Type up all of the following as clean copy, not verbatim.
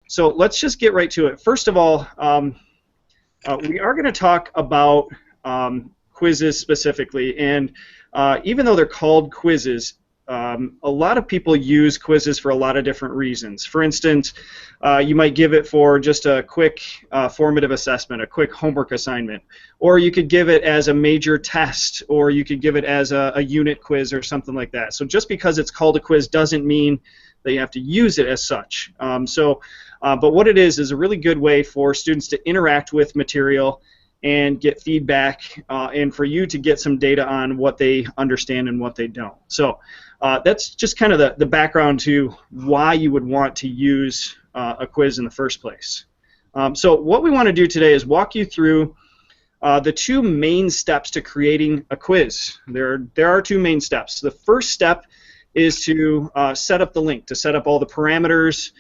So let's just get right to it. First of all, we are going to talk about quizzes specifically, and even though they're called quizzes, a lot of people use quizzes for a lot of different reasons. For instance, you might give it for just a quick formative assessment, a quick homework assignment, or you could give it as a major test, or you could give it as a unit quiz or something like that. So just because it's called a quiz doesn't mean that you have to use it as such. But what it is a really good way for students to interact with material and get feedback, and for you to get some data on what they understand and what they don't. So that's just kind of the background to why you would want to use a quiz in the first place. So what we want to do today is walk you through the two main steps to creating a quiz. There are two main steps. The first step is to set up the link, to set up all the parameters,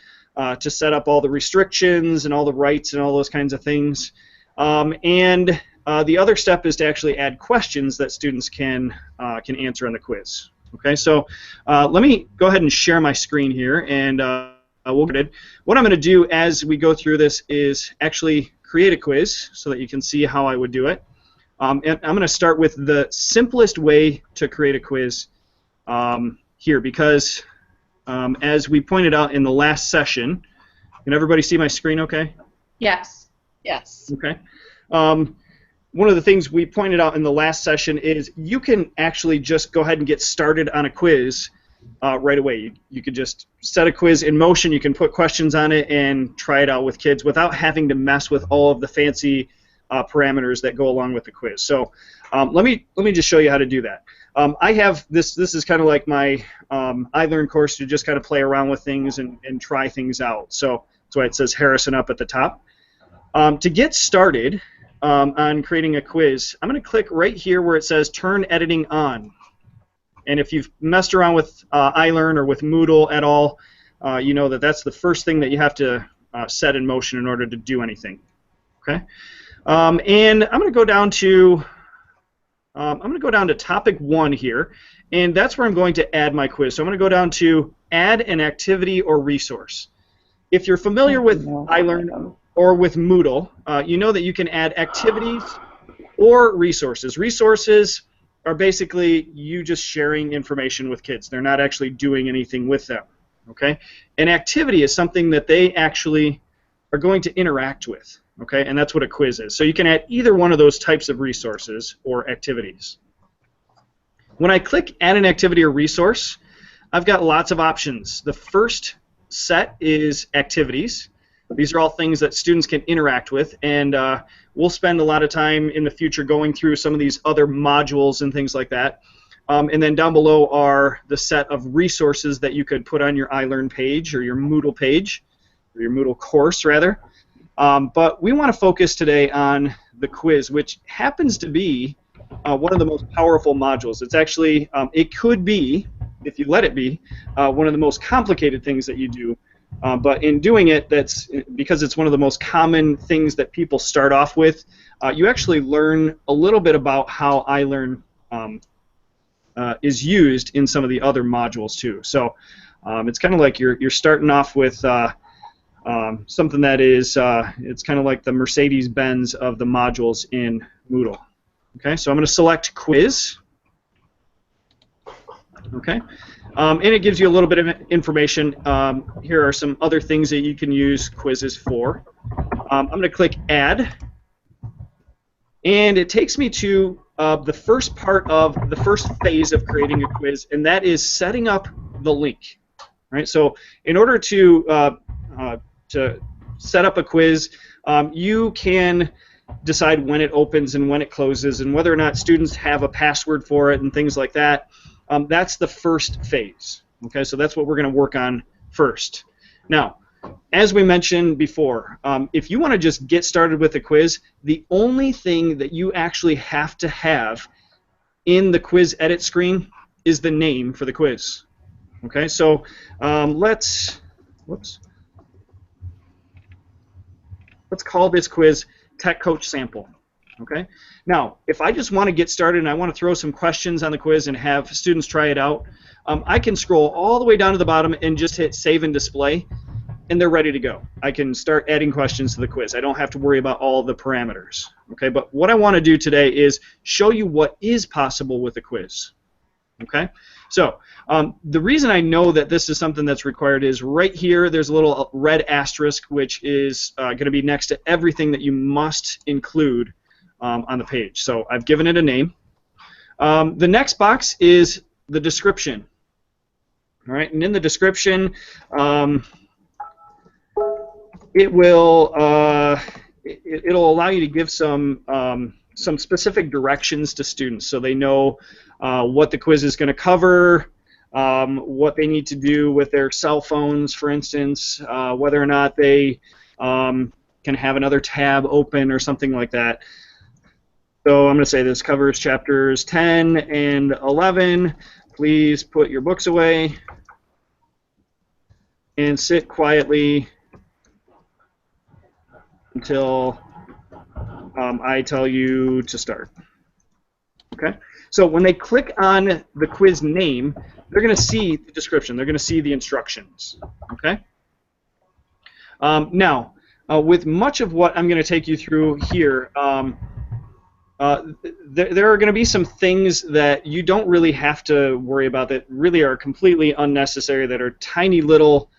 to set up all the restrictions and all the rights and all those kinds of things. And the other step is to actually add questions that students can answer on the quiz. Okay, so let me go ahead and share my screen here, and we'll get it. What I'm going to do as we go through this is actually create a quiz so that you can see how I would do it. And I'm going to start with the simplest way to create a quiz here, because as we pointed out in the last session, can everybody see my screen okay? Yes. Yes. Okay. One of the things we pointed out in the last session is you can actually just go ahead and get started on a quiz right away. You could just set a quiz in motion, you can put questions on it and try it out with kids without having to mess with all of the fancy parameters that go along with the quiz. So let me just show you how to do that. I have this is kind of like my iLearn course to just kind of play around with things and try things out. So that's why it says Harrison up at the top. To get started on creating a quiz, I'm going to click right here where it says Turn Editing On. And if you've messed around with iLearn or with Moodle at all, you know that that's the first thing that you have to set in motion in order to do anything. Okay, and I'm going to go down to topic 1 here, and that's where I'm going to add my quiz. So I'm going to go down to Add an Activity or Resource. If you're familiar with iLearn or with Moodle, you know that you can add activities or resources. Resources are basically you just sharing information with kids. They're not actually doing anything with them. Okay? An activity is something that they actually are going to interact with. Okay? And that's what a quiz is. So you can add either one of those types of resources or activities. When I click Add an Activity or Resource, I've got lots of options. The first set is activities. These are all things that students can interact with, and we'll spend a lot of time in the future going through some of these other modules and things like that. And then down below are the set of resources that you could put on your iLearn page or your Moodle page, or your Moodle course rather. But we want to focus today on the quiz, which happens to be one of the most powerful modules. It's actually, it could be, if you let it be, one of the most complicated things that you do. But in doing it, that's because it's one of the most common things that people start off with. You actually learn a little bit about how iLearn is used in some of the other modules too. So it's kind of like you're starting off with something that is it's kind of like the Mercedes-Benz of the modules in Moodle. Okay, so I'm going to select Quiz. Okay. And it gives you a little bit of information. Here are some other things that you can use quizzes for. I'm going to click Add, and it takes me to the first part of the first phase of creating a quiz, and that is setting up the link. Right. So in order to set up a quiz, you can decide when it opens and when it closes, and whether or not students have a password for it and things like that. That's the first phase. Okay, so that's what we're going to work on first. Now, as we mentioned before, if you want to just get started with a quiz, the only thing that you actually have to have in the quiz edit screen is the name for the quiz. Okay, so let's call this quiz Tech Coach Sample. Okay. Now, if I just want to get started and I want to throw some questions on the quiz and have students try it out, I can scroll all the way down to the bottom and just hit Save and Display. and they're ready to go. I can start adding questions to the quiz. I don't have to worry about all the parameters. Okay, but what I want to do today is show you what is possible with a quiz. Okay, so the reason I know that this is something that's required is right here there's a little red asterisk which is going to be next to everything that you must include on the page. So I've given it a name. The next box is the description. All right, and in the description, it'll allow you to give some specific directions to students, so they know what the quiz is going to cover, what they need to do with their cell phones, for instance, whether or not they can have another tab open or something like that. So I'm going to say this covers chapters 10 and 11. Please put your books away and sit quietly until I tell you to start. Okay? So when they click on the quiz name, they're going to see the description. They're going to see the instructions. Okay? Now, with much of what I'm going to take you through here, there are going to be some things that you don't really have to worry about that really are completely unnecessary, that are tiny little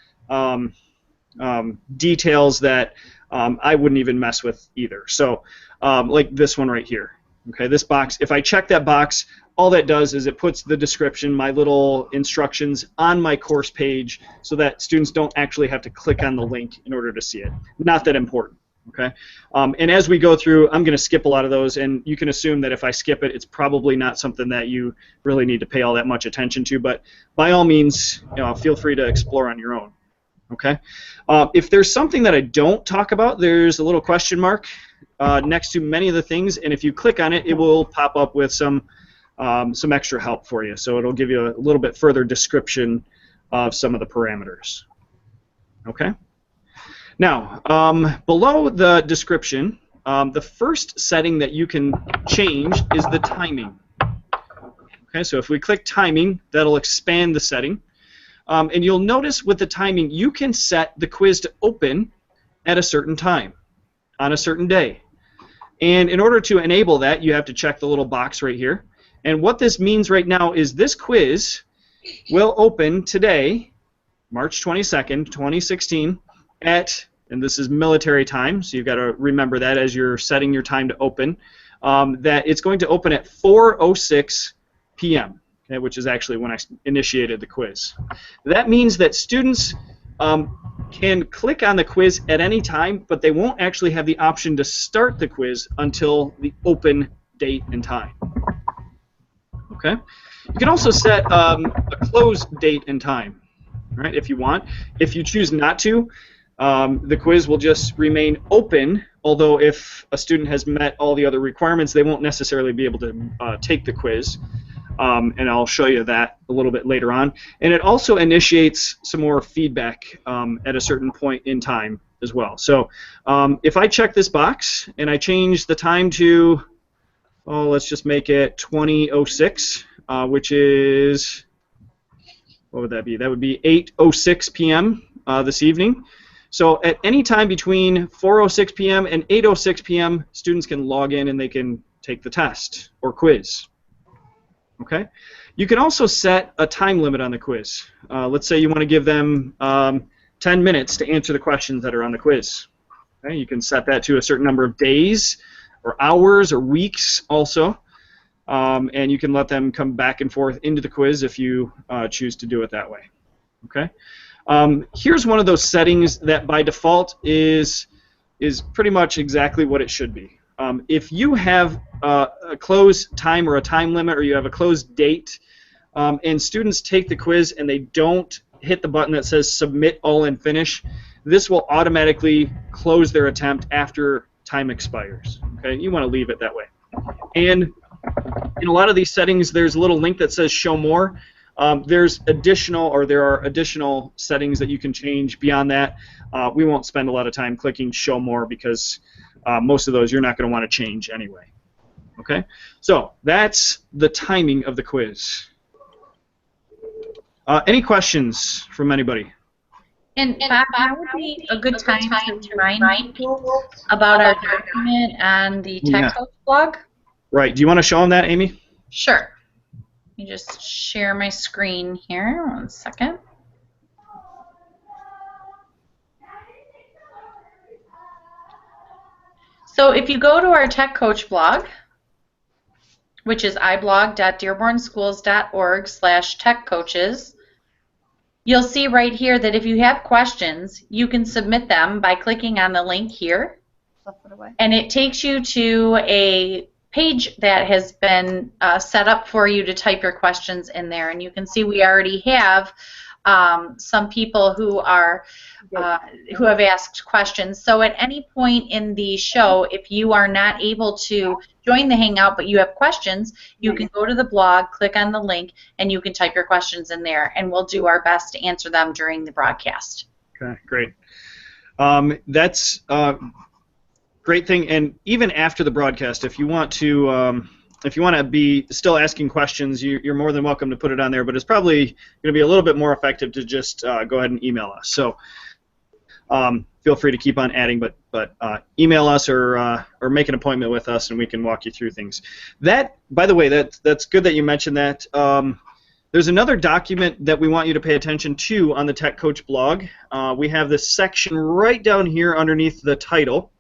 details that I wouldn't even mess with either. So like this one right here. Okay, this box, if I check that box, all that does is it puts the description, my little instructions, on my course page so that students don't actually have to click on the link in order to see it. Not that important. Okay, and as we go through, I'm going to skip a lot of those, and you can assume that if I skip it, it's probably not something that you really need to pay all that much attention to, but by all means, feel free to explore on your own. Okay, if there's something that I don't talk about, there's a little question mark next to many of the things, and if you click on it, it will pop up with some extra help for you, so it'll give you a little bit further description of some of the parameters. Okay. Now, below the description, the first setting that you can change is the timing. Okay, so if we click timing, that'll expand the setting. And you'll notice with the timing, you can set the quiz to open at a certain time, on a certain day. And in order to enable that, you have to check the little box right here. And what this means right now is this quiz will open today, March 22nd, 2016, at, and this is military time, so you've got to remember that as you're setting your time to open, that it's going to open at 4:06 p.m., okay, which is actually when I initiated the quiz. That means that students can click on the quiz at any time, but they won't actually have the option to start the quiz until the open date and time. Okay? You can also set a close date and time, right, if you want. If you choose not to, the quiz will just remain open, although if a student has met all the other requirements, they won't necessarily be able to take the quiz. And I'll show you that a little bit later on. And it also initiates some more feedback at a certain point in time as well. So if I check this box and I change the time to, let's just make it 20:06, which is, what would that be? That would be 8:06 p.m. This evening. So at any time between 4:06 p.m. and 8:06 p.m., students can log in and they can take the test or quiz. Okay? You can also set a time limit on the quiz. Let's say you want to give them 10 minutes to answer the questions that are on the quiz. Okay? You can set that to a certain number of days or hours or weeks also. And you can let them come back and forth into the quiz if you choose to do it that way. Okay? Here's one of those settings that by default is pretty much exactly what it should be. If you have a close time or a time limit, or you have a closed date, and students take the quiz and they don't hit the button that says submit all and finish, this will automatically close their attempt after time expires. Okay, you want to leave it that way. And in a lot of these settings, there's a little link that says show more. There are additional settings that you can change beyond that. We won't spend a lot of time clicking show more because most of those you're not going to want to change anyway. Okay, so that's the timing of the quiz. Any questions from anybody? And Bob, now would be a good time to remind people about our document on the Yeah. Tech Coach blog. Right. Do you want to show them that, Amy? Sure. Let me just share my screen here. 1 second. So if you go to our Tech Coach blog, which is iblog.dearbornschools.org/techcoaches, you'll see right here that if you have questions, you can submit them by clicking on the link here. And it takes you to a page that has been set up for you to type your questions in there. And you can see we already have some people who have asked questions. So at any point in the show, if you are not able to join the Hangout but you have questions, you can go to the blog, click on the link, and you can type your questions in there, and we'll do our best to answer them during the broadcast. Okay, great. That's great thing. And even after the broadcast, if you want to be still asking questions, you're more than welcome to put it on there. But it's probably going to be a little bit more effective to just go ahead and email us. So feel free to keep on adding, but email us or make an appointment with us, and we can walk you through things. That, by the way, that's good that you mentioned that. There's another document that we want you to pay attention to on the Tech Coach blog. We have this section right down here underneath the title.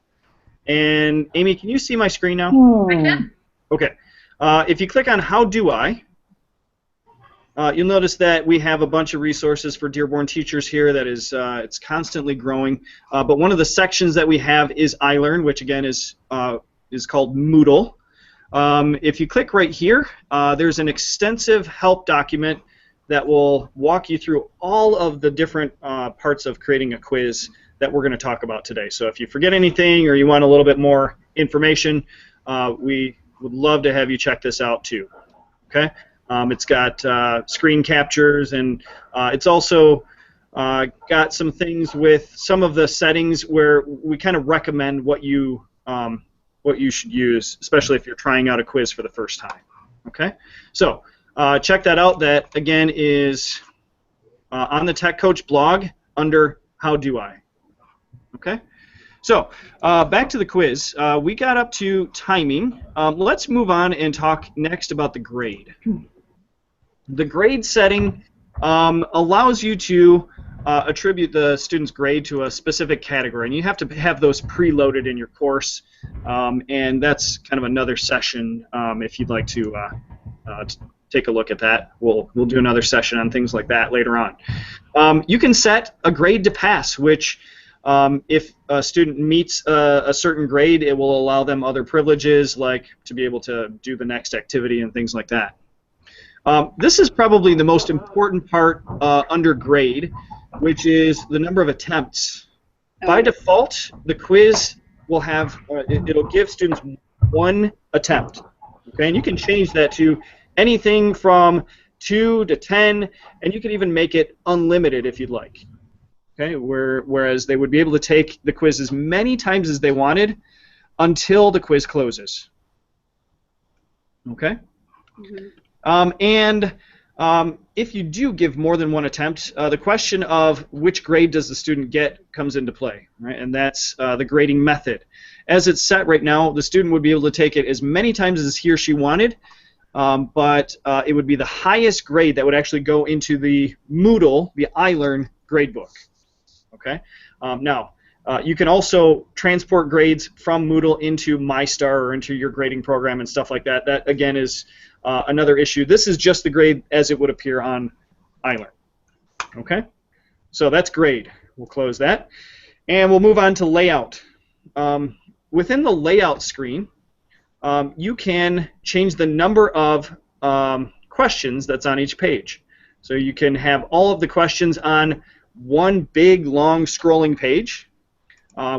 And Amy, can you see my screen now? I can. Okay. If you click on How Do I, you'll notice that we have a bunch of resources for Dearborn teachers here that is it's constantly growing. But one of the sections that we have is iLearn, which again is called Moodle. If you click right here, there's an extensive help document that will walk you through all of the different parts of creating a quiz that we're going to talk about today. So if you forget anything or you want a little bit more information, we would love to have you check this out too. Okay? It's got screen captures, and it's also got some things with some of the settings where we kind of recommend what you should use, especially if you're trying out a quiz for the first time. Okay? So check that out. That, again, is on the Tech Coach blog under How Do I? Okay, so back to the quiz. We got up to timing. Let's move on and talk next about the grade. The grade setting allows you to attribute the student's grade to a specific category, and you have to have those preloaded in your course, and that's kind of another session if you'd like to take a look at that. We'll do another session on things like that later on. You can set a grade to pass, which if a student meets a certain grade, it will allow them other privileges, like to be able to do the next activity and things like that. This is probably the most important part under grade, which is the number of attempts. By default, the quiz will have, it'll give students 1 attempt. Okay, and you can change that to anything from 2 to 10, and you can even make it unlimited if you'd like. Okay, whereas they would be able to take the quiz as many times as they wanted until the quiz closes. Okay? Mm-hmm. If you do give more than 1 attempt, the question of which grade does the student get comes into play, right? And that's the grading method. As it's set right now, the student would be able to take it as many times as he or she wanted, but it would be the highest grade that would actually go into the Moodle, the iLearn gradebook. Okay. Now, you can also transport grades from Moodle into MyStar or into your grading program and stuff like that. That, again, is another issue. This is just the grade as it would appear on iLearn. Okay? So that's grade. We'll close that. And we'll move on to layout. Within the layout screen, you can change the number of questions that's on each page. So you can have all of the questions on one big, long, scrolling page,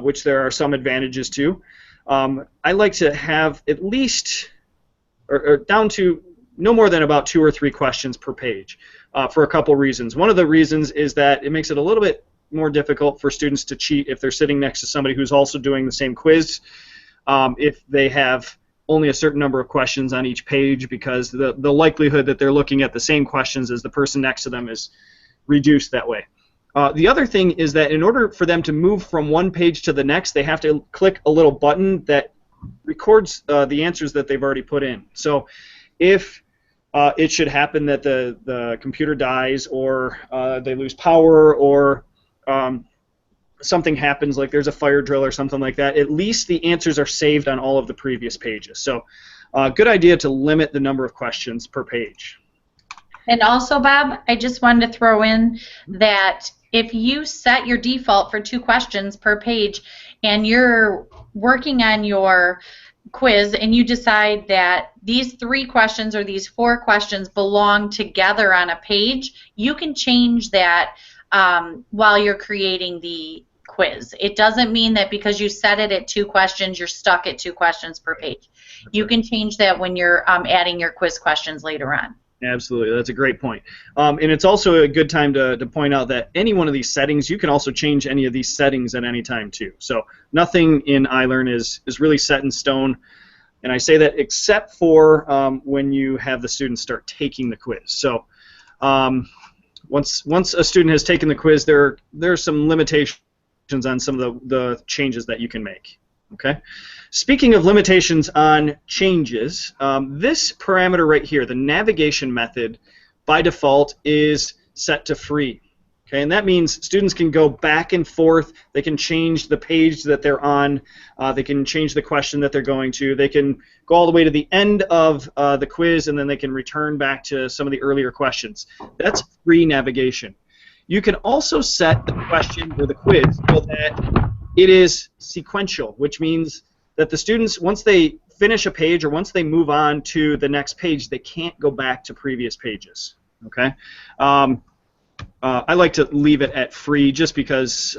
which there are some advantages to. I like to have at least, or down to no more than about 2 or 3 questions per page for a couple reasons. One of the reasons is that it makes it a little bit more difficult for students to cheat if they're sitting next to somebody who's also doing the same quiz, if they have only a certain number of questions on each page, because the likelihood that they're looking at the same questions as the person next to them is reduced that way. The other thing is that in order for them to move from one page to the next, they have to click a little button that records the answers that they've already put in. So if it should happen that the computer dies, or they lose power, or something happens, like there's a fire drill or something like that, at least the answers are saved on all of the previous pages. So good idea to limit the number of questions per page. And also, Bob, I just wanted to throw in that if you set your default for 2 questions per page and you're working on your quiz and you decide that these 3 questions or these 4 questions belong together on a page, you can change that while you're creating the quiz. It doesn't mean that because you set it at 2 questions, you're stuck at 2 questions per page. You can change that when you're adding your quiz questions later on. Absolutely, that's a great point. And it's also a good time to point out that any one of these settings, you can also change any of these settings at any time too. So nothing in iLearn is really set in stone. And I say that except for when you have the students start taking the quiz. So once a student has taken the quiz, there are some limitations on some of the changes that you can make. Okay. Speaking of limitations on changes, this parameter right here, the navigation method, by default is set to free. Okay, and that means students can go back and forth. They can change the page that they're on. They can change the question that they're going to. They can go all the way to the end of the quiz, and then they can return back to some of the earlier questions. That's free navigation. You can also set the question or the quiz so that it is sequential, which means that the students, once they finish a page or once they move on to the next page, they can't go back to previous pages. Okay, I like to leave it at free just because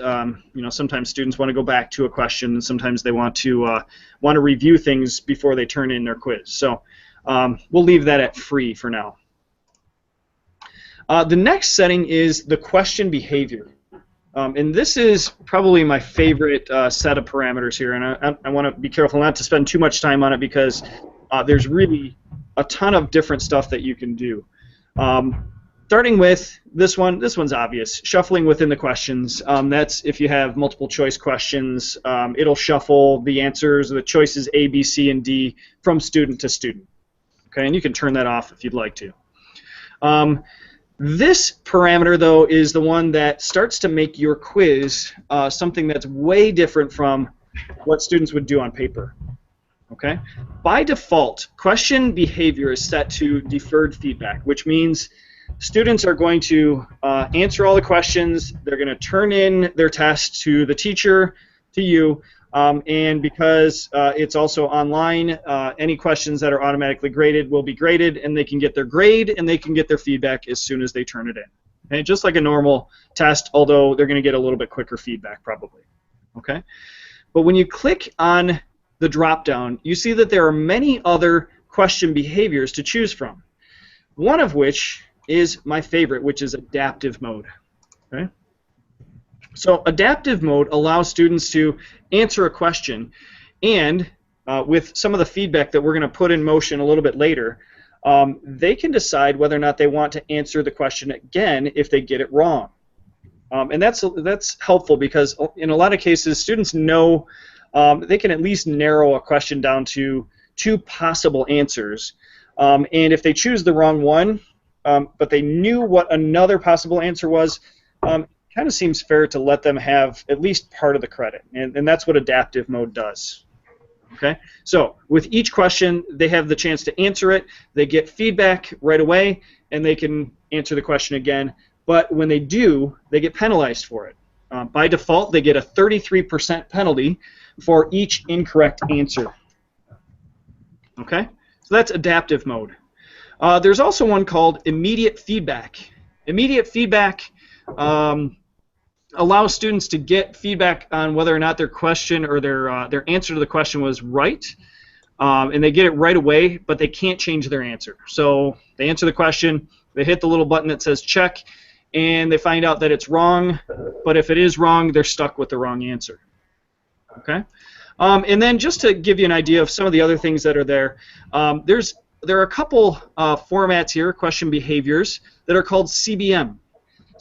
sometimes students want to go back to a question, and sometimes they want to review things before they turn in their quiz. So we'll leave that at free for now. The next setting is the question behavior. And this is probably my favorite set of parameters here, and I want to be careful not to spend too much time on it because there's really a ton of different stuff that you can do. Starting with this one, this one's obvious, shuffling within the questions. That's if you have multiple choice questions, it'll shuffle the answers, the choices A, B, C, and D from student to student. Okay, and you can turn that off if you'd like to. This parameter, though, is the one that starts to make your quiz something that's way different from what students would do on paper. Okay? By default, question behavior is set to deferred feedback, which means students are going to answer all the questions. They're going to turn in their test to the teacher, to you, and because it's also online, any questions that are automatically graded will be graded, and they can get their grade and they can get their feedback as soon as they turn it in. Okay? Just like a normal test, although they're going to get a little bit quicker feedback probably. Okay? But when you click on the drop-down, you see that there are many other question behaviors to choose from, one of which is my favorite, which is adaptive mode. Okay? So adaptive mode allows students to answer a question, and with some of the feedback that we're going to put in motion a little bit later, they can decide whether or not they want to answer the question again if they get it wrong. And that's helpful because in a lot of cases students know they can at least narrow a question down to 2 possible answers, and if they choose the wrong one, but they knew what another possible answer was, kind of seems fair to let them have at least part of the credit, and that's what adaptive mode does. Okay, so with each question, they have the chance to answer it, they get feedback right away, and they can answer the question again, but when they do, they get penalized for it. By default, they get a 33% penalty for each incorrect answer. Okay, so that's adaptive mode. There's also one called immediate feedback. Immediate feedback allows students to get feedback on whether or not their question or their answer to the question was right, and they get it right away, but they can't change their answer. So they answer the question, they hit the little button that says check, and they find out that it's wrong, but if it is wrong, they're stuck with the wrong answer. Okay? And then just to give you an idea of some of the other things that are there, there are a couple formats here, question behaviors, that are called CBM.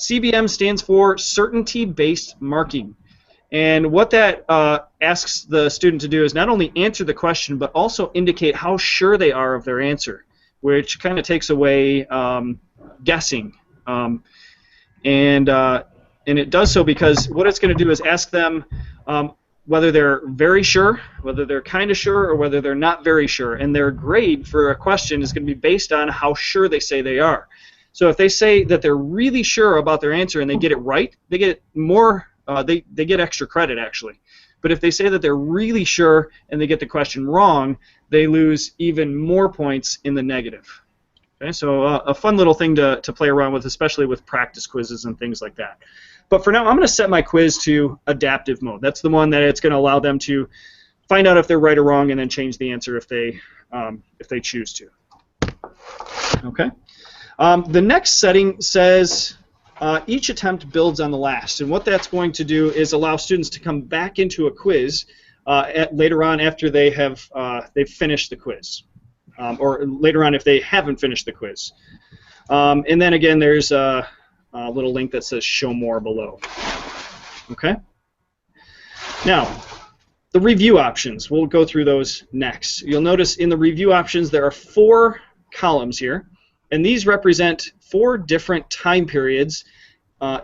CBM stands for certainty-based marking. And what that asks the student to do is not only answer the question, but also indicate how sure they are of their answer, which kind of takes away guessing. And it does so because what it's going to do is ask them whether they're very sure, whether they're kind of sure, or whether they're not very sure. And their grade for a question is going to be based on how sure they say they are. So if they say that they're really sure about their answer and they get it right, they get more. They get extra credit actually. But if they say that they're really sure and they get the question wrong, they lose even more points in the negative. Okay, so a fun little thing to play around with, especially with practice quizzes and things like that. But for now, I'm going to set my quiz to adaptive mode. That's the one that it's going to allow them to find out if they're right or wrong and then change the answer if they choose to. Okay. The next setting says each attempt builds on the last. And what that's going to do is allow students to come back into a quiz later on after they've finished the quiz. Or later on if they haven't finished the quiz. And then again, there's a little link that says show more below. Okay? Now, the review options, we'll go through those next. You'll notice in the review options there are 4 columns here, and these represent 4 different time periods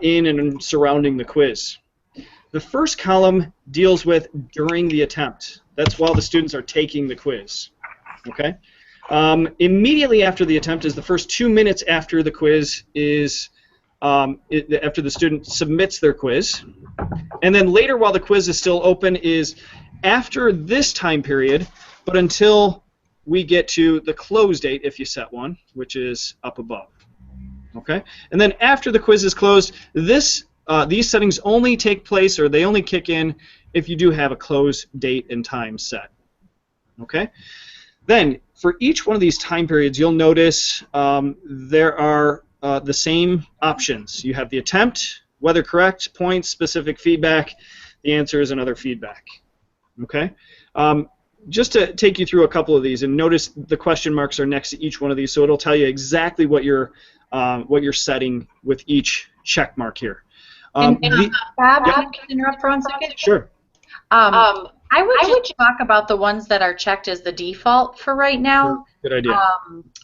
in and surrounding the quiz. The first column deals with during the attempt. That's while the students are taking the quiz. Okay? Immediately after the attempt is the first 2 minutes after the quiz is after the student submits their quiz, and then later while the quiz is still open is after this time period, but until we get to the close date if you set one, which is up above. Okay, and then after the quiz is closed, these settings only take place, or they only kick in if you do have a close date and time set. Okay. Then, for each one of these time periods, you'll notice there are the same options. You have the attempt, whether correct, points, specific feedback, the answers, and other feedback. Okay? Just to take you through a couple of these, and notice the question marks are next to each one of these, so it'll tell you exactly what you're setting with each check mark here. Bob, can I interrupt for 1 second? Sure. I would just talk about the ones that are checked as the default for right now. Good idea.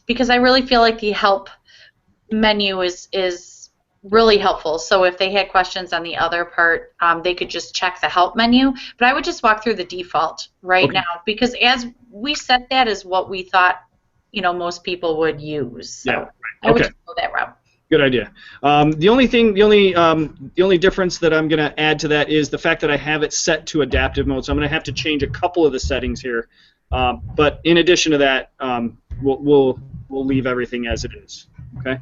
Because I really feel like the help menu is really helpful. So if they had questions on the other part, they could just check the help menu. But I would just walk through the default right now, because as we set that as what we thought, most people would use. So yeah. I would just go that route. Good idea. The only difference that I'm going to add to that is the fact that I have it set to adaptive mode. So I'm going to have to change a couple of the settings here. But in addition to that, we'll leave everything as it is. Okay.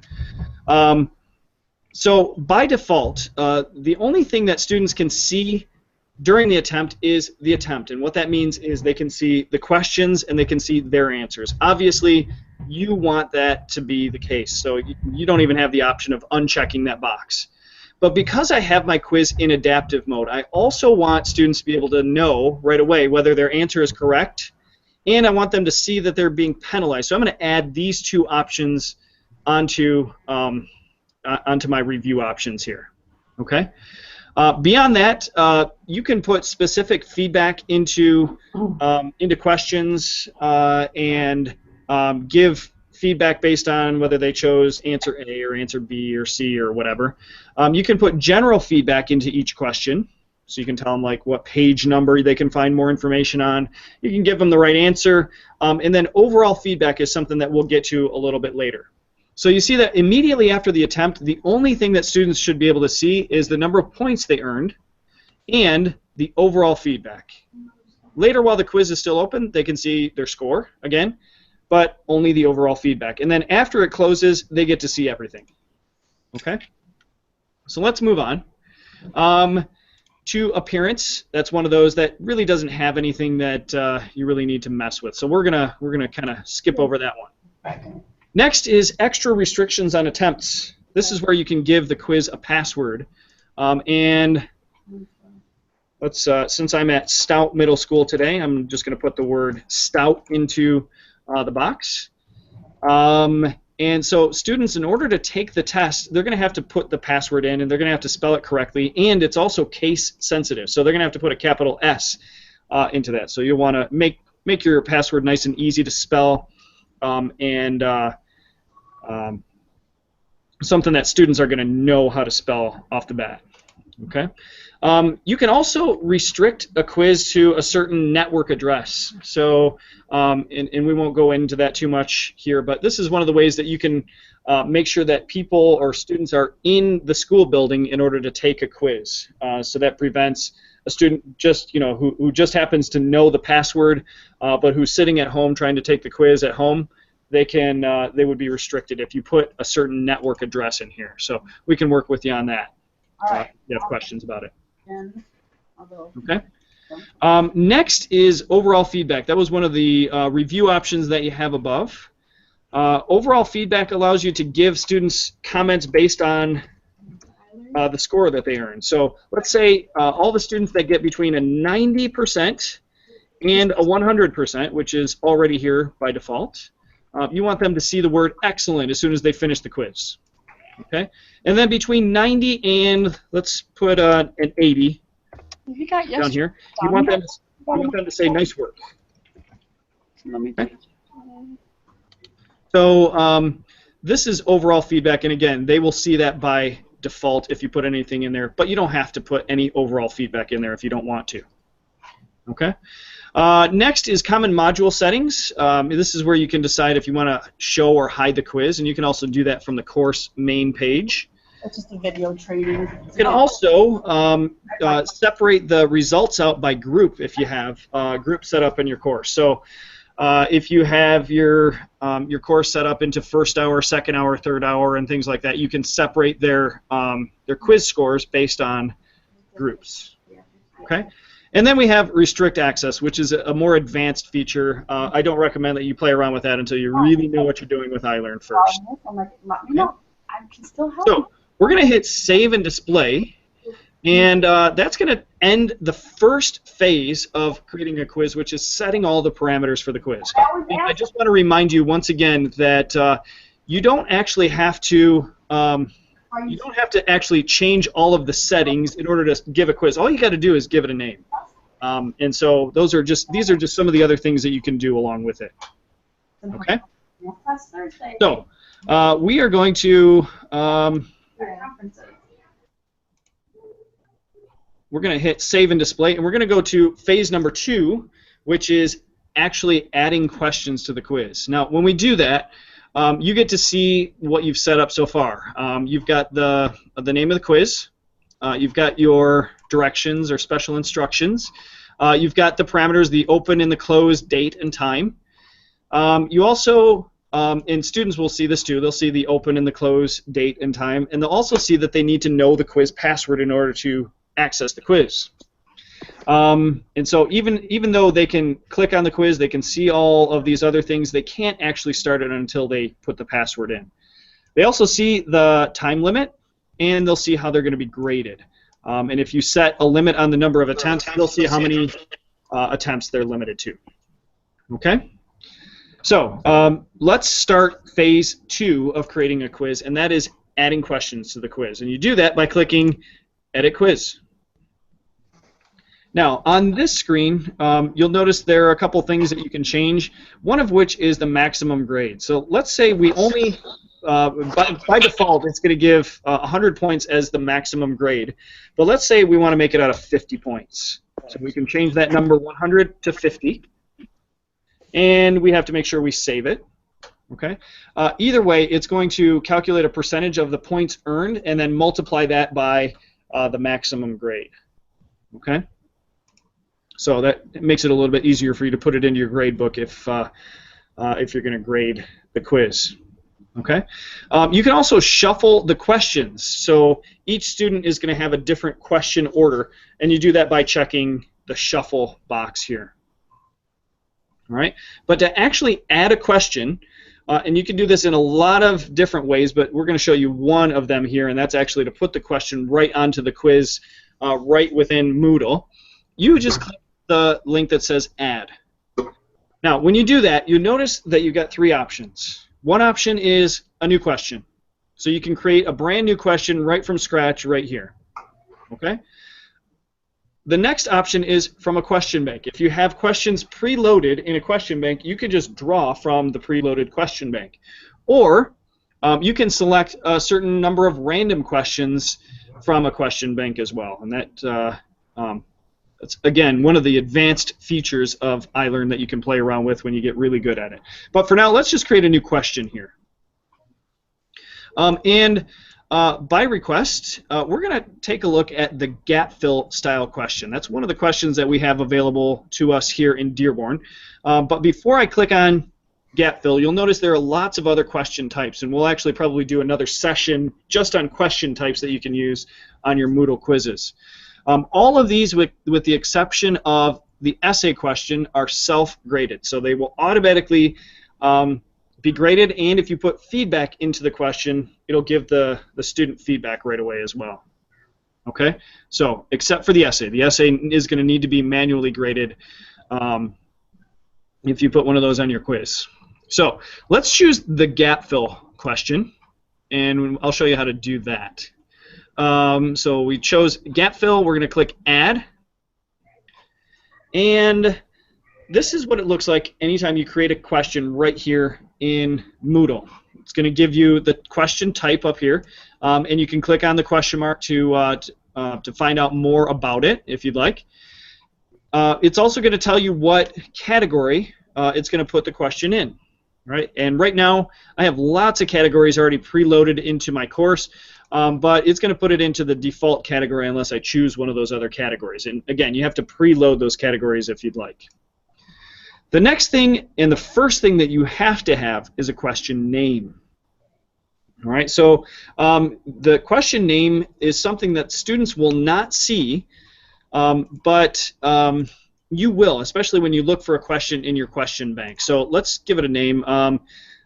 So by default, the only thing that students can see during the attempt is the attempt, and what that means is they can see the questions and they can see their answers. Obviously, you want that to be the case, so you don't even have the option of unchecking that box. But because I have my quiz in adaptive mode, I also want students to be able to know right away whether their answer is correct, and I want them to see that they're being penalized. So I'm going to add these 2 options onto my review options here. Okay. Beyond that, you can put specific feedback into questions and give feedback based on whether they chose answer A or answer B or C or whatever. You can put general feedback into each question, so you can tell them like what page number they can find more information on. You can give them the right answer, and then overall feedback is something that we'll get to a little bit later. So you see that immediately after the attempt, the only thing that students should be able to see is the number of points they earned and the overall feedback. Later, while the quiz is still open, they can see their score again, but only the overall feedback. And then after it closes, they get to see everything. Okay? So let's move on. To appearance, that's one of those that really doesn't have anything that you really need to mess with. So we're gonna kind of skip over that one. Next is extra restrictions on attempts. This is where you can give the quiz a password. And let's since I'm at Stout Middle School today, I'm just going to put the word Stout into the box. And And so students, in order to take the test, they're going to have to put the password in, and they're going to have to spell it correctly, and it's also case sensitive. So they're going to have to put a capital S into that. So you'll want to make your password nice and easy to spell, and something that students are going to know how to spell off the bat. Okay. You can also restrict a quiz to a certain network address. So, and we won't go into that too much here, but this is one of the ways that you can make sure that people or students are in the school building in order to take a quiz. So that prevents a student just, who just happens to know the password, but who's sitting at home trying to take the quiz at home. They would be restricted if you put a certain network address in here. So we can work with you on that. All right. If you have questions about it. Okay. Next is overall feedback. That was one of the review options that you have above. Overall feedback allows you to give students comments based on the score that they earn. So let's say all the students that get between a 90% and a 100%, which is already here by default, you want them to see the word excellent as soon as they finish the quiz. Okay, and then between 90 and, let's put an 80 down here, you want them to say nice work. Okay. So this is overall feedback, and again, they will see that by default if you put anything in there, but you don't have to put any overall feedback in there if you don't want to. Okay. Next is common module settings. This is where you can decide if you want to show or hide the quiz, and you can also do that from the course main page. That's just a video training. You can also separate the results out by group if you have groups set up in your course. So if you have your course set up into first hour, second hour, third hour, and things like that, you can separate their quiz scores based on groups. Okay. And then we have restrict access, which is a more advanced feature. I don't recommend that you play around with that until you really know what you're doing with iLearn first. I can still help. So we're going to hit Save and Display, and that's going to end the first phase of creating a quiz, which is setting all the parameters for the quiz. And I just want to remind you once again that you don't actually have to actually change all of the settings in order to give a quiz. All you got to do is give it a name. And so these are just some of the other things that you can do along with it. Okay? So we are going to we're going to hit Save and Display, and we're going to go to phase number 2, which is actually adding questions to the quiz. Now, when we do that, you get to see what you've set up so far. You've got the name of the quiz. You've got your directions or special instructions. You've got the parameters, the open and the close date and time. You also, and students will see this too, they'll see the open and the close date and time, and they'll also see that they need to know the quiz password in order to access the quiz. And so even though they can click on the quiz, they can see all of these other things, they can't actually start it until they put the password in. They also see the time limit, and they'll see how they're going to be graded. And if you set a limit on the number of attempts, they'll see how many attempts they're limited to. Okay? So let's start phase 2 of creating a quiz, and that is adding questions to the quiz. And you do that by clicking Edit Quiz. Now, on this screen, you'll notice there are a couple things that you can change, one of which is the maximum grade. So let's say we only, by default, it's going to give 100 points as the maximum grade. But let's say we want to make it out of 50 points. So we can change that number 100 to 50. And we have to make sure we save it. Okay. Either way, it's going to calculate a percentage of the points earned and then multiply that by the maximum grade. Okay. So that makes it a little bit easier for you to put it into your grade book if you're going to grade the quiz. Okay. You can also shuffle the questions. So each student is going to have a different question order, and you do that by checking the shuffle box here. All right. But to actually add a question, and you can do this in a lot of different ways, but we're going to show you one of them here, and that's actually to put the question right onto the quiz right within Moodle. You just click the link that says Add. Now, when you do that, you notice that you've got 3 options. One option is a new question. So you can create a brand new question right from scratch right here. Okay? The next option is from a question bank. If you have questions preloaded in a question bank, you can just draw from the preloaded question bank. Or you can select a certain number of random questions from a question bank as well. And that's, again, one of the advanced features of iLearn that you can play around with when you get really good at it. But for now, let's just create a new question here. By request, we're going to take a look at the gap fill style question. That's one of the questions that we have available to us here in Dearborn. But before I click on gap fill, you'll notice there are lots of other question types, and we'll actually probably do another session just on question types that you can use on your Moodle quizzes. All of these, with the exception of the essay question, are self-graded. So they will automatically be graded, and if you put feedback into the question, it'll give the student feedback right away as well. Okay? So, except for the essay. The essay is going to need to be manually graded if you put one of those on your quiz. So, let's choose the gap fill question, and I'll show you how to do that. So we chose gap fill. We're going to click add, and this is what it looks like anytime you create a question right here in Moodle. It's going to give you the question type up here, and you can click on the question mark to find out more about it if you'd like. It's also going to tell you what category it's going to put the question in. Right? And right now I have lots of categories already preloaded into my course, but it's going to put it into the default category unless I choose one of those other categories. And again, you have to preload those categories if you'd like. The next thing and the first thing that you have to have is a question name. All right, so the question name is something that students will not see, but you will, especially when you look for a question in your question bank. So let's give it a name. I'm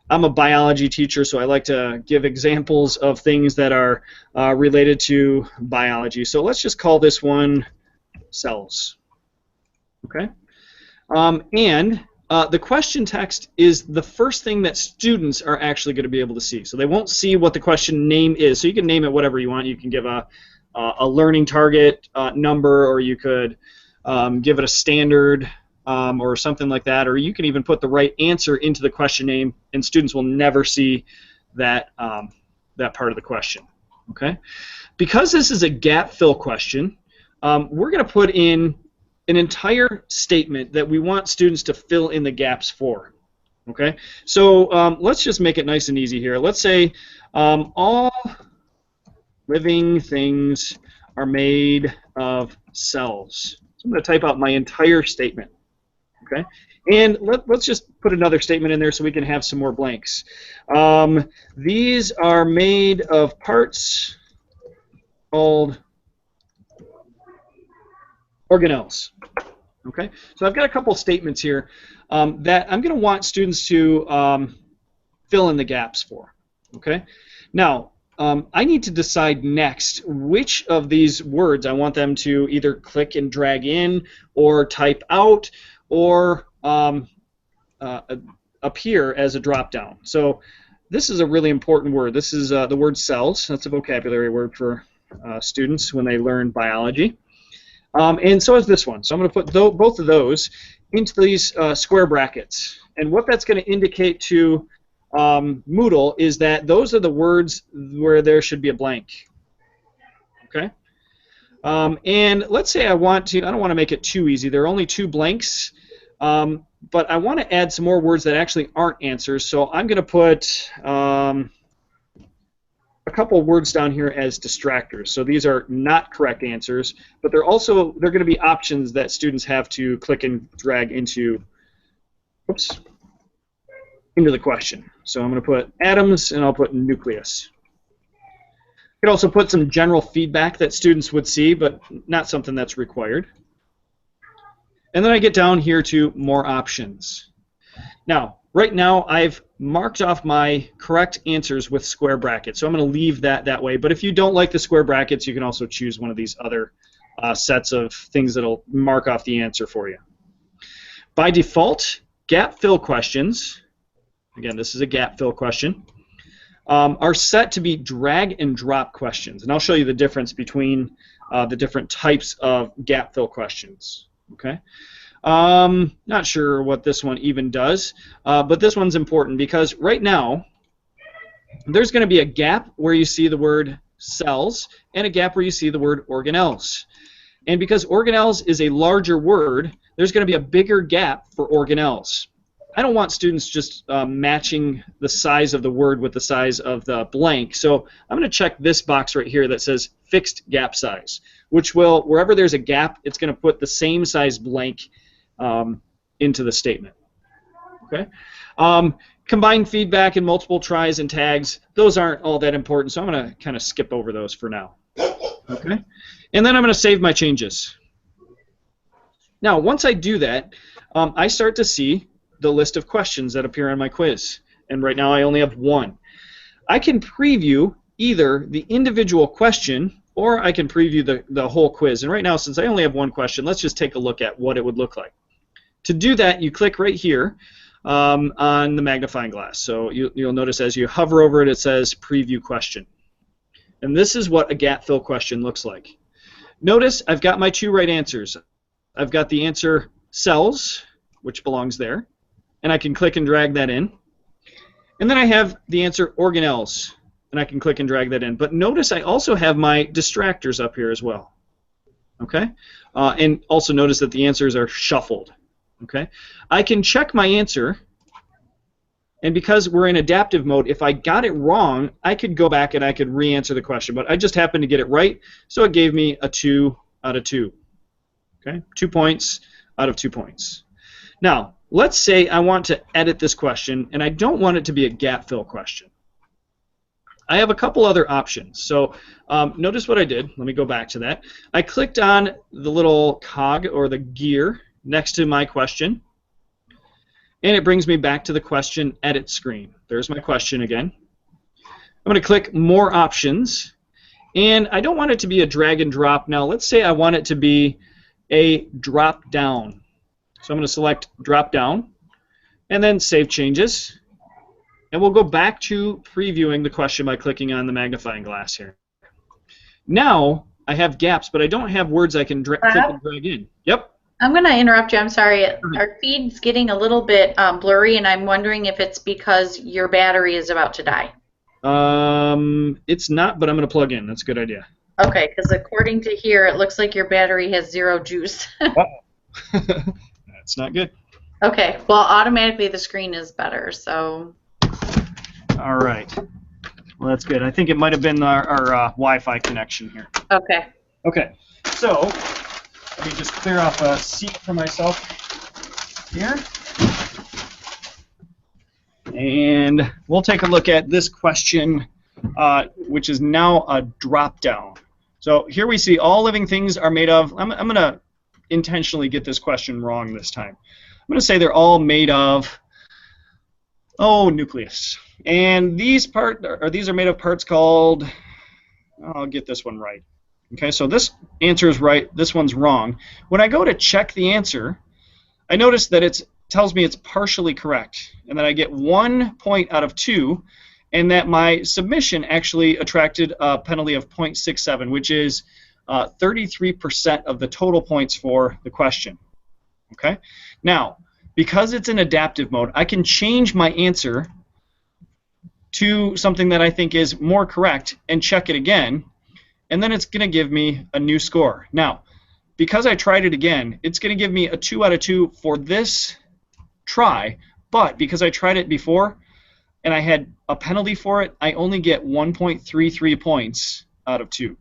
a biology teacher, so I like to give examples of things that are related to biology. So let's just call this one cells. Okay? The question text is the first thing that students are actually going to be able to see. So they won't see what the question name is. So you can name it whatever you want. You can give a learning target number, or you could give it a standard or something like that, or you can even put the right answer into the question name, and students will never see that that part of the question. Okay? Because this is a gap fill question, we're going to put in an entire statement that we want students to fill in the gaps for. Okay? So let's just make it nice and easy here. Let's say all living things are made of cells. I'm going to type out my entire statement, okay? And let's just put another statement in there so we can have some more blanks. These are made of parts called organelles, okay? So I've got a couple statements here that I'm going to want students to fill in the gaps for, okay? Now, I need to decide next which of these words I want them to either click and drag in, or type out, or appear as a drop-down. So this is a really important word. This is the word cells. That's a vocabulary word for students when they learn biology. And so is this one. So I'm going to put both of those into these square brackets. And what that's going to indicate to Moodle is that those are the words where there should be a blank. Okay? And let's say I don't want to make it too easy. There are only 2 blanks, but I want to add some more words that actually aren't answers. So I'm going to put a couple of words down here as distractors. So these are not correct answers, but they're going to be options that students have to click and drag into the question. So I'm going to put atoms, and I'll put nucleus. I could also put some general feedback that students would see, but not something that's required. And then I get down here to more options. Now, right now, I've marked off my correct answers with square brackets, so I'm going to leave that way. But if you don't like the square brackets, you can also choose one of these other sets of things that will mark off the answer for you. By default, gap fill questions again, this is a gap fill question, are set to be drag and drop questions. And I'll show you the difference between the different types of gap fill questions. Okay. Not sure what this one even does, but this one's important because right now there's going to be a gap where you see the word cells and a gap where you see the word organelles. And because organelles is a larger word, there's going to be a bigger gap for organelles. I don't want students just matching the size of the word with the size of the blank, so I'm going to check this box right here that says fixed gap size, which will, wherever there's a gap, it's going to put the same size blank into the statement. Okay. Combined feedback and multiple tries and tags, those aren't all that important, so I'm going to kind of skip over those for now. Okay. And then I'm going to save my changes. Now, once I do that, I start to see the list of questions that appear on my quiz. And right now I only have one. I can preview either the individual question or I can preview the whole quiz. And right now, since I only have one question, let's just take a look at what it would look like. To do that, you click right here on the magnifying glass. So you'll notice as you hover over it, it says preview question. And this is what a gap fill question looks like. Notice I've got my two right answers. I've got the answer cells, which belongs there, and I can click and drag that in. And then I have the answer organelles, and I can click and drag that in. But notice I also have my distractors up here as well. Okay? And also notice that the answers are shuffled. Okay? I can check my answer, and because we're in adaptive mode, if I got it wrong, I could go back and I could re-answer the question. But I just happened to get it right, so it gave me a 2 out of 2. Okay? 2 points out of 2 points. Now, let's say I want to edit this question, and I don't want it to be a gap fill question. I have a couple other options. So notice what I did. Let me go back to that. I clicked on the little cog or the gear next to my question, and it brings me back to the question edit screen. There's my question again. I'm going to click more options, and I don't want it to be a drag and drop. Now let's say I want it to be a drop down. So I'm going to select drop down and then save changes, and we'll go back to previewing the question by clicking on the magnifying glass here. Now I have gaps, but I don't have words I can click and drag in. Yep. I'm going to interrupt you. I'm sorry. Our feed's getting a little bit blurry, and I'm wondering if it's because your battery is about to die. It's not, but I'm going to plug in. That's a good idea. Okay, because according to here, it looks like your battery has 0 juice. That's not good. Okay, well, automatically the screen is better, so. All right. Well, that's good. I think it might have been our Wi-Fi connection here. Okay. Okay, so let me just clear off a seat for myself here. And we'll take a look at this question, which is now a drop-down. So here we see all living things are made of, I'm going to intentionally get this question wrong this time. I'm going to say they're all made of, nucleus. And these are made of parts called, I'll get this one right. Okay, so this answer is right, this one's wrong. When I go to check the answer, I notice that it tells me it's partially correct, and that I get 1 point out of 2, and that my submission actually attracted a penalty of 0.67, which is 33% of the total points for the question. Okay? Now, because it's in adaptive mode, I can change my answer to something that I think is more correct and check it again, and then it's going to give me a new score. Now, because I tried it again, it's going to give me a 2 out of 2 for this try, but because I tried it before and I had a penalty for it, I only get 1.33 points out of 2.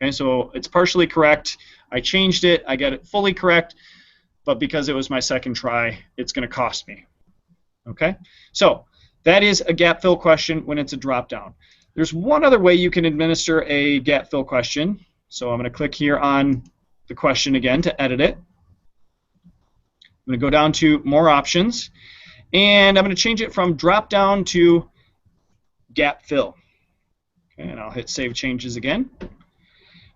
Okay, so it's partially correct. I changed it. I got it fully correct, but because it was my second try, it's going to cost me. Okay, so that is a gap fill question when it's a drop down. There's one other way you can administer a gap fill question. So I'm going to click here on the question again to edit it. I'm going to go down to more options, and I'm going to change it from drop down to gap fill. Okay, and I'll hit save changes again.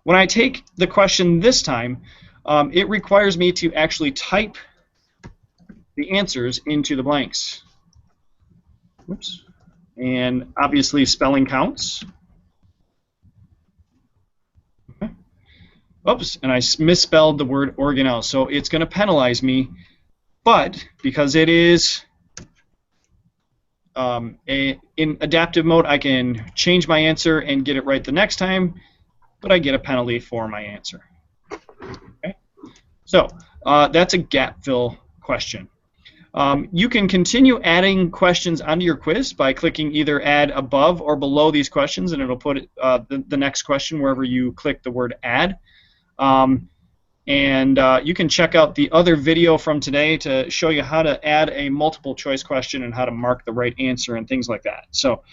When I take the question this time, it requires me to actually type the answers into the blanks. Oops. And obviously spelling counts. Okay. Oops, and I misspelled the word organelle, so it's going to penalize me, but because it is in adaptive mode, I can change my answer and get it right the next time, but I get a penalty for my answer. Okay? So that's a gap fill question. You can continue adding questions onto your quiz by clicking either add above or below these questions, and it'll put the next question wherever you click the word add. You can check out the other video from today to show you how to add a multiple choice question and how to mark the right answer and things like that. So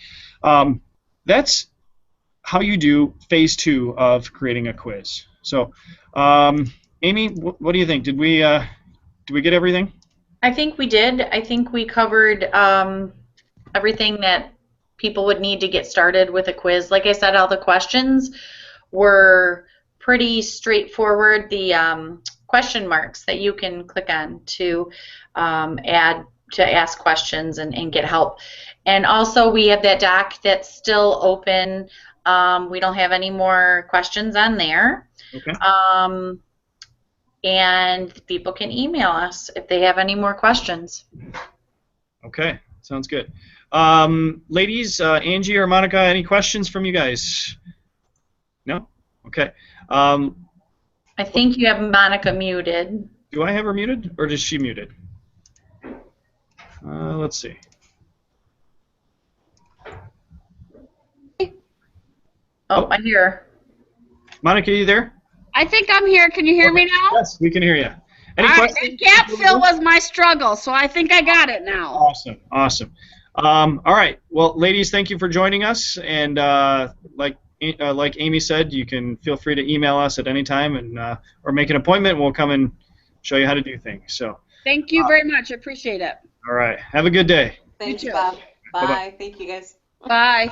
that's how you do phase 2 of creating a quiz. So Amy, what do you think? Did we get everything? I think we did. I think we covered everything that people would need to get started with a quiz. Like I said, all the questions were pretty straightforward. The question marks that you can click on to add to ask questions and get help. And also we have that doc that's still open. We don't have any more questions on there. Okay. And people can email us if they have any more questions. Okay, sounds good. Ladies, Angie or Monica, any questions from you guys? No? Okay. I think you have Monica muted. Do I have her muted, or is she muted? Let's see. Oh, I hear her. Monica, are you there? I think I'm here. Can you hear me now? Yes, we can hear you. Any All right, questions? that gap fill was my struggle, so I think I got it now. Awesome, awesome. All right, well, ladies, thank you for joining us. And like Amy said, you can feel free to email us at any time and or make an appointment. We'll come and show you how to do things. So. Thank you very much. I appreciate it. All right. Have a good day. Thanks, You too. Bob. Bye. Bye-bye. Thank you, guys. Bye.